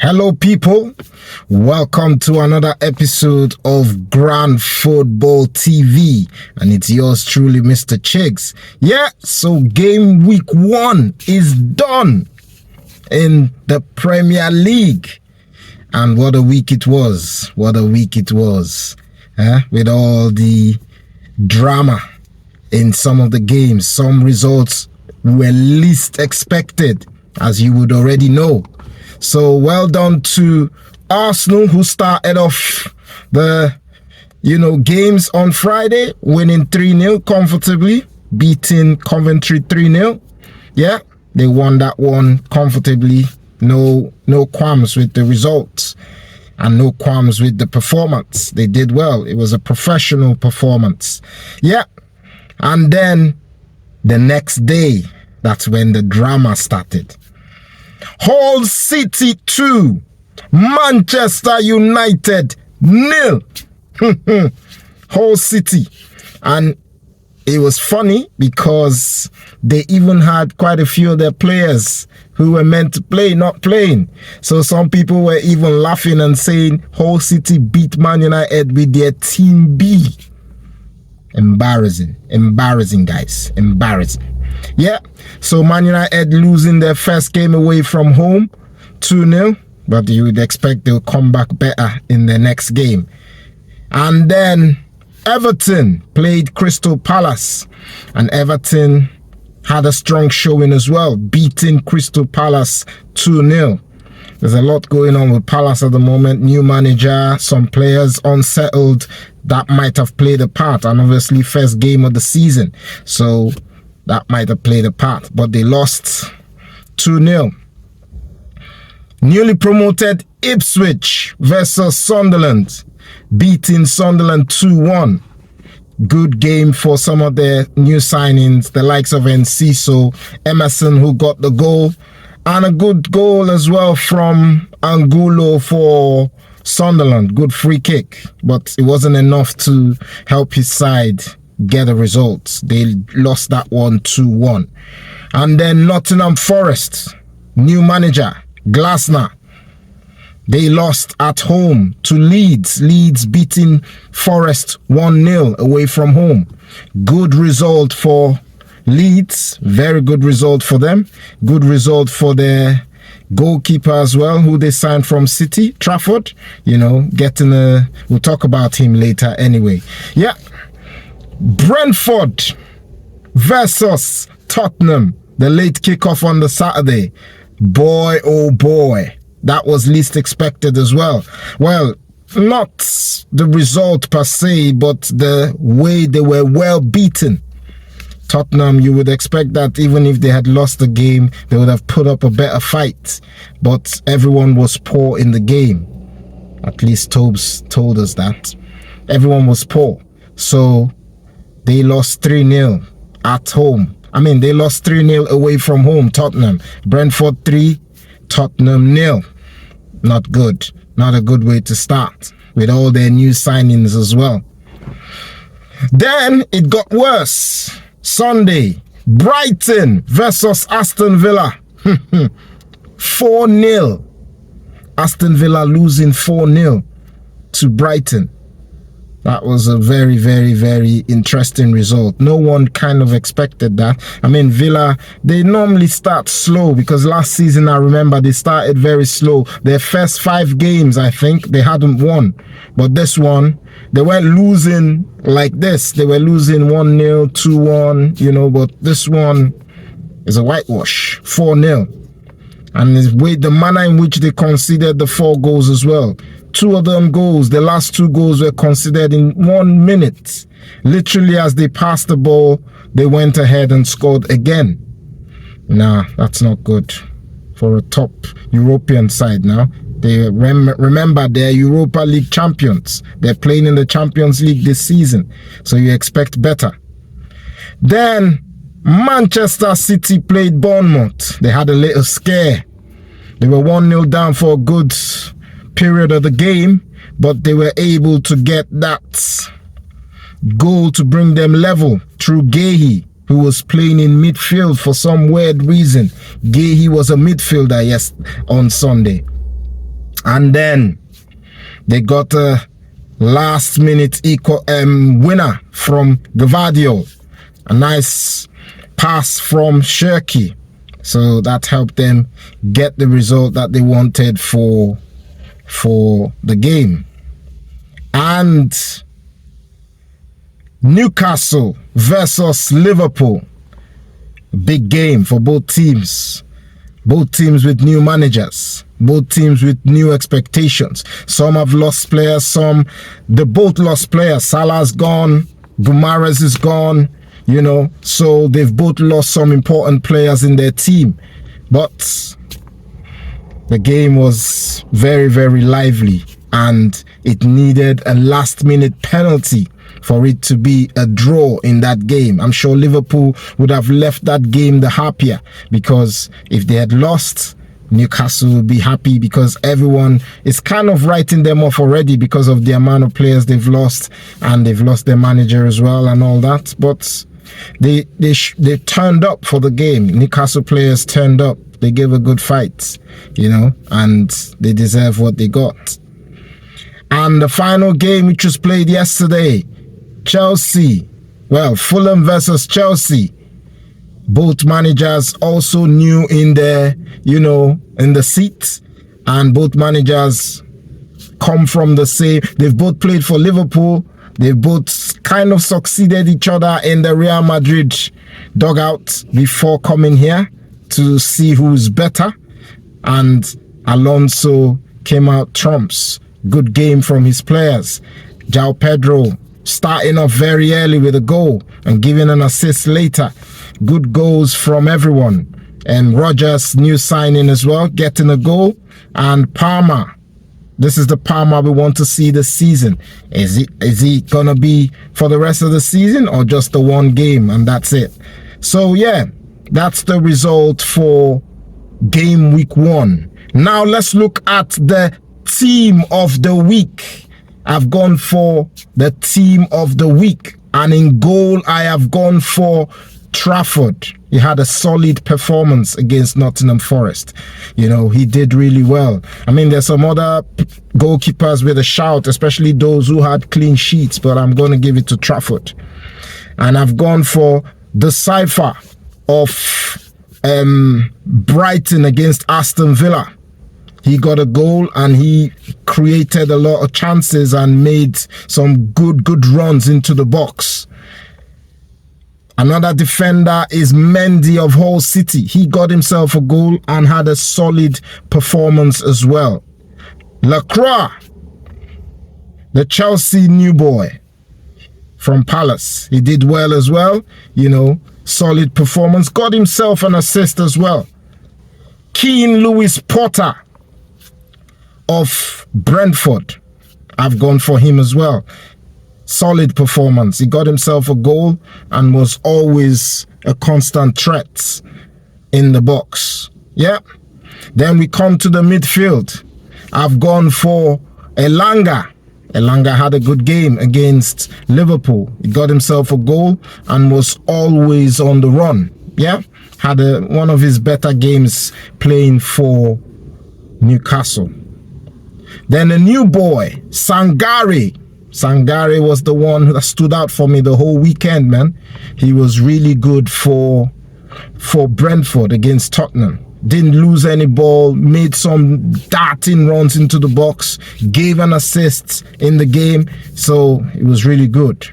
Hello people, welcome to another episode of Grand Football TV, and it's yours truly, Mr. Chiggs. Yeah, so game week 1 is done in the Premier League, and what a week it was, with all the drama in some of the games. Some results were least expected, as you would already know. So well done to Arsenal, who started off the games on Friday, winning 3-0 comfortably, beating Coventry 3-0. Yeah, they won that one comfortably. No qualms with the results and no qualms with the performance. They did well. It was a professional performance. Yeah, and then the next day, that's when the drama started. Hull City 2, Manchester United 0. Hull City. And it was funny because they even had quite a few of their players who were meant to play not playing. So some people were even laughing and saying Hull City beat Man United with their team B. Embarrassing, guys. Embarrassing. Yeah, so Man United losing their first game away from home, 2-0. But you would expect they'll come back better in the next game. And then Everton played Crystal Palace. And Everton had a strong showing as well, beating Crystal Palace 2-0. There's a lot going on with Palace at the moment. New manager, some players unsettled that might have played a part. And obviously first game of the season. So that might have played a part. But they lost 2-0. Newly promoted Ipswich versus Sunderland. Beating Sunderland 2-1. Good game for some of their new signings. The likes of Enciso, Emerson, who got the goal. And a good goal as well from Angulo for Sunderland. Good free kick. But it wasn't enough to help his side get a result. They lost that one 2-1. And then Nottingham Forest, new manager, Glasner. They lost at home to Leeds. Leeds beating Forest 1-0 away from home. Good result for Leeds, very good result for them. Good result for their goalkeeper as well, who they signed from City, Trafford. We'll talk about him later anyway. Yeah, Brentford versus Tottenham, the late kickoff on the Saturday. Boy, oh boy, that was least expected as well. Well, not the result per se, but the way they were well beaten. Tottenham, you would expect that even if they had lost the game, they would have put up a better fight. But everyone was poor in the game. At least Tobes told us that. Everyone was poor. So they lost 3-0 at home. They lost 3-0 away from home, Tottenham. Brentford 3, Tottenham 0. Not good. Not a good way to start with all their new signings as well. Then it got worse. Sunday, Brighton versus Aston Villa. 4-0. Aston Villa losing 4-0 to Brighton. That was a very, very, very interesting result. No one kind of expected that. Villa, they normally start slow because last season, I remember they started very slow. Their first 5 games, I think, they hadn't won. But this one, they weren't losing like this. They were losing 1-0, 2-1, but this one is a whitewash, 4-0. And the manner in which they conceded the 4 goals as well. 2 of them goals, the last 2 goals were considered in 1 minute. Literally as they passed the ball, they went ahead and scored again. Nah, that's not good for a top European side now. They remember they're Europa League champions. They're playing in the Champions League this season. So you expect better. Then Manchester City played Bournemouth. They had a little scare. They were 1-0 down for a good period of the game, but they were able to get that goal to bring them level through Guehi, who was playing in midfield for some weird reason. Guehi was a midfielder on Sunday. And then they got a last-minute equal winner from Gvardiol. A nice pass from Shirky. So that helped them get the result that they wanted for the game. And Newcastle versus Liverpool. Big game for both teams. Both teams with new managers. Both teams with new expectations. Some have lost players. They both lost players. Salah's gone. Gumares is gone. You know, so they've both lost some important players in their team. But the game was very, very lively. And it needed a last-minute penalty for it to be a draw in that game. I'm sure Liverpool would have left that game the happier, because if they had lost, Newcastle would be happy, because everyone is kind of writing them off already because of the amount of players they've lost, and they've lost their manager as well and all that. But they turned up for the game. Newcastle players turned up. They gave a good fight, you know, and they deserve what they got. And the final game, which was played yesterday, Fulham versus Chelsea. Both managers also new in the seat, and both managers come from the same. They've both played for Liverpool. They've both kind of succeeded each other in the Real Madrid dugout before coming here to see who's better. And Alonso came out trumps. Good game from his players. João Pedro starting off very early with a goal and giving an assist later. Good goals from everyone. And Rogers, new signing as well, getting a goal. And Palmer. This is the Palmer we want to see this season. Is he gonna be for the rest of the season, or just the one game and that's it? So yeah, that's the result for game week 1. Now let's look at the team of the week. I've gone for the team of the week, and in goal I have gone for Trafford. He had a solid performance against Nottingham Forest. You know, he did really well. I mean, there's some other goalkeepers with a shout, especially those who had clean sheets, but I'm going to give it to Trafford. And I've gone for the cipher of Brighton against Aston Villa. He got a goal and he created a lot of chances and made some good runs into the box. Another defender is Mendy of Hull City. He got himself a goal and had a solid performance as well. Lacroix, the Chelsea new boy from Palace. He did well as well. You know, solid performance. Got himself an assist as well. Keane Lewis Potter of Brentford. I've gone for him as well. Solid performance. He got himself a goal and was always a constant threat in the box. Yeah. Then we come to the midfield. I've gone for Elanga. Elanga had a good game against Liverpool. He got himself a goal and was always on the run. Yeah. Had one of his better games playing for Newcastle. Then a new boy, Sangare. Sangare was the one that stood out for me the whole weekend, man. He was really good for Brentford against Tottenham. Didn't lose any ball, made some darting runs into the box, gave an assist in the game, so it was really good.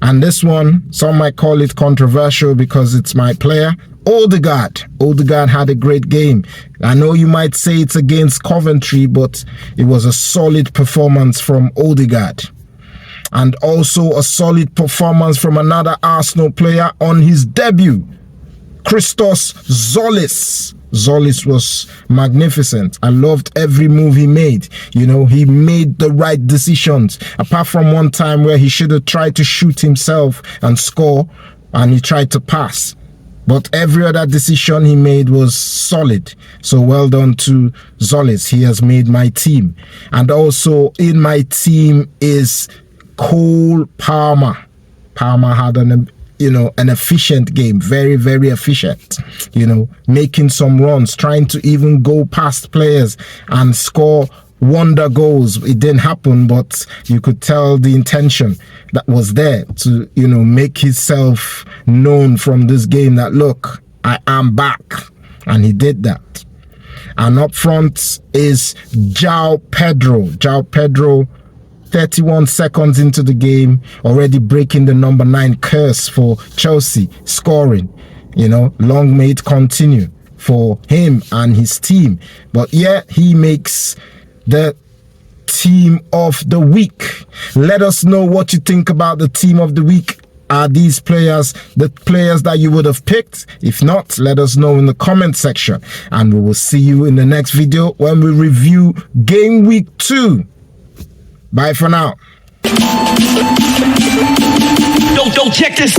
And this one, some might call it controversial because it's my player, Odegaard. Odegaard had a great game. I know you might say it's against Coventry, but it was a solid performance from Odegaard. And also a solid performance from another Arsenal player on his debut, Christos Zolis. Zolis was magnificent. I loved every move he made. You know, he made the right decisions. Apart from one time where he should have tried to shoot himself and score, and he tried to pass. But every other decision he made was solid. So well done to Zolis. He has made my team. And also in my team is Cole Palmer. Palmer had an an efficient game, very, very efficient, making some runs, trying to even go past players and score wonder goals. It didn't happen, but you could tell the intention that was there to, make himself known from this game that, look, I am back. And he did that. And up front is João Pedro, 31 seconds into the game, already breaking the number 9 curse for Chelsea, scoring. Long may it continue for him and his team. But yeah, he makes the team of the week. Let us know what you think about the team of the week. Are these players the players that you would have picked? If not, let us know in the comment section. And we will see you in the next video when we review Game Week 2. Bye for now. Don't check this.